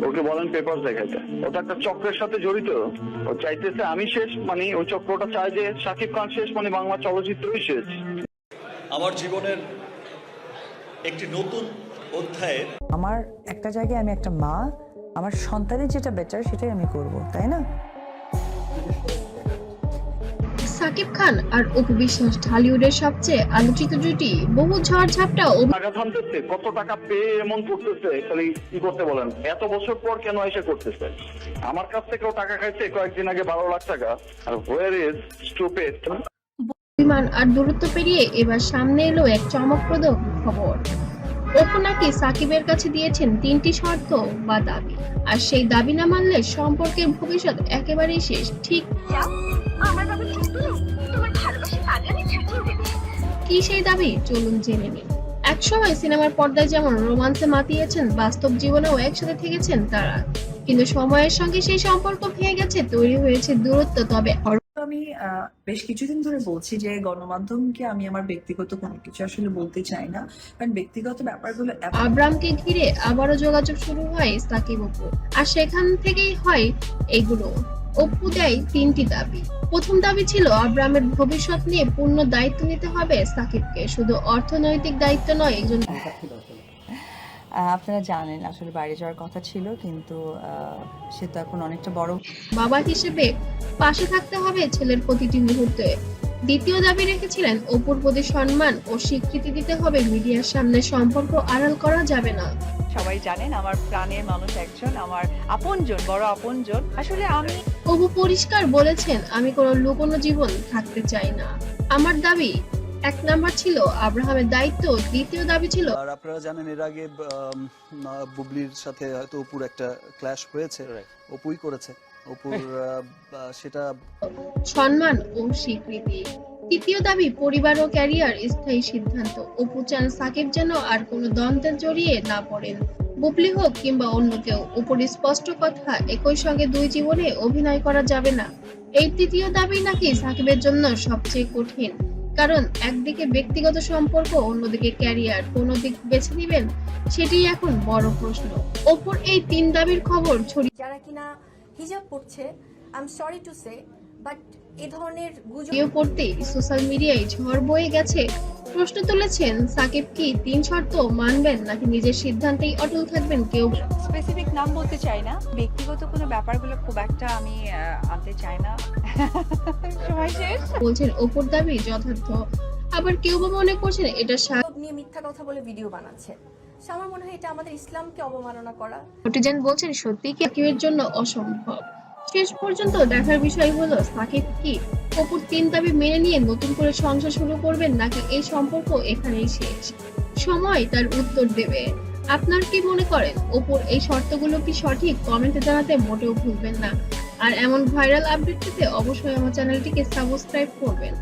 ওকে বলেন পেপার দেখাইতে। ওটা একটা চক্রের সাথে জড়িত। ও চাইতেছে আমি শেষ, মানে ওই চক্রটা চায় যে শাকিব খান শেষ, মানে বাংলা চলচ্চিত্রই শেষ। আমার জীবনের একটি নতুন অধ্যায়ে আমার একটা জায়গায় আমি একটা মা, আমার সন্তানের যেটা বেটার সেটাই আমি করব, তাই না? সাকিব খান আর অপু বিশ্বাস ঢালিউডের সবচেয়ে আলোচিত জুটি। বহু ঝড়-ঝাপটা টাকা থামতেছে, কত টাকা পেয়ে এমন করতেছে, খালি কি করতে বলেন? এত বছর পর কেন এসে করতেছে? আমার কাছ থেকেও টাকা খাইছে কয়েকদিন আগে 12 লাখ টাকা। আর হোয়ার ইজ স্টুপিড? বিমান আর দূরত্ব পেরিয়ে এবার সামনে এলো এক চমকপ্রদ খবর। অপু নাকি সাকিবের কাছে দিয়েছেন 3টি শর্ত বা দাবি, আর সেই দাবি না মানলে সম্পর্কের ভবিষ্যৎ একেবারেই শেষ। ঠিক কি সেই দাবি, চলুন জেনে নিন। একসময় সিনেমার পর্দায় যেমন রোমান্সে মাতিয়েছেন, বাস্তব জীবনেও একসাথে থেকেছেন তারা, কিন্তু সময়ের সঙ্গে সেই সম্পর্ক ভেঙে গেছে, তৈরি হয়েছে দূরত্ব। তবে আমি বেশ কিছুদিন ধরে বলছি যে গণমাধ্যমকে আমি আমার ব্যক্তিগত কোনো কিছু আসলে বলতে চাই না, কারণ ব্যক্তিগত ব্যাপারগুলো আব্রামকে ঘিরে আবারও যোগাযোগ শুরু হয় সাকিব অপু, আর সেখান থেকেই হয় এগুলো। অপু দেয় 3টি দাবি। প্রথম দাবি ছিল আব্রামের ভবিষ্যৎ নিয়ে পূর্ণ দায়িত্ব নিতে হবে সাকিবকে, শুধু অর্থনৈতিক দায়িত্ব নয়, একজন আপনারা জানেন আসলে বাইরে যাওয়ার কথা ছিল, কিন্তু সে তো এখন অনেকটা বড়। বাবা হিসেবে পাশে থাকতে হবে ছেলের প্রতিটি মুহূর্তে। দ্বিতীয় দাবি রেখেছিলেন অপুর প্রতি সম্মান ও স্বীকৃতি দিতে হবে, মিডিয়ার সামনে সম্পর্ক আড়াল করা যাবে না। সবাই জানেন আমার প্রাণের মানুষ একজন, আমার আপনজন, বড় আপনজন। আসলে আমি অপু পরিষ্কার বলেছেন, আমি কোনো লুকোনো জীবন থাকতে চাই না। আমার দাবি 1 নাম্বার ছিল আব্রাহামের দায়িত্ব, দ্বিতীয় দাবি ছিল আর আপনারা জানেন এর আগে বুবলির সাথে হয়তো অপুর একটা ক্ল্যাশ হয়েছে, অপুই করেছে অপুর সেটা সম্মান ও স্বীকৃতি। তৃতীয় দাবি পরিবার ও ক্যারিয়ার স্থায়ী সিদ্ধান্ত। অপু চান সাকিব যেন আর কোনো দ্বন্দ্বে জড়িয়ে না পড়েন, বুবলি হোক কিংবা অন্য কেউ। অপুর স্পষ্ট কথা, একই সঙ্গে 2 জীবনে অভিনয় করা যাবে না। এই তৃতীয় দাবি নাকি সাকিবের জন্য সবচেয়ে কঠিন, কারণ একদিকে ব্যক্তিগত সম্পর্ক, অন্যদিকে ক্যারিয়ার। কোন দিক বেছে নেবেন সেটি এখন বড় প্রশ্ন। অপুর এই 3 দাবির খবর ছড়িয়ে যারা কিনা হিজাব পড়ছে, I am sorry to say, but এই ধরনের গুজব পড়তে সোশ্যাল মিডিয়ায় ঝড় বয়ে গেছে। প্রশ্ন তুলেছেন, সাকিব কি 3 শর্ত মানবেন নাকি নিজের সিদ্ধান্তেই অটল থাকবেন? কেউ স্পেসিফিক নাম বলতে চাই না, ব্যক্তিগত কোনো ব্যাপারগুলো খুব একটা আমি আনতে চাই না। সময় শেষ। বলছেন অপুর দাবি যথার্থ, আবার কেউ বা মনে করছেন এটা নিয়ে মিথ্যা কথা বলে ভিডিও বানাচ্ছে। So, আমার মনে হয় এটা আমাদের ইসলামকে অবমাননা করা। নটিজেন বলছেন সত্যি কি সাকিবের জন্য অসম্ভব। শেষ পর্যন্ত দেখার বিষয় হলো সাকিব কি অপুর 3 দাবি মেনে নিয়ে নতুন করে সংসার শুরু করবেন, নাকি এই সম্পর্ক এখানেই শেষ। সময় তার উত্তর দেবে। আপনার কি মনে করেন অপুর এই শর্তগুলো কি সঠিক? কমেন্টে জানাতে মোটেও ভুলবেন না। আর এমন ভাইরাল আপডেট পেতে অবশ্যই আমার চ্যানেলটিকে সাবস্ক্রাইব করবেন।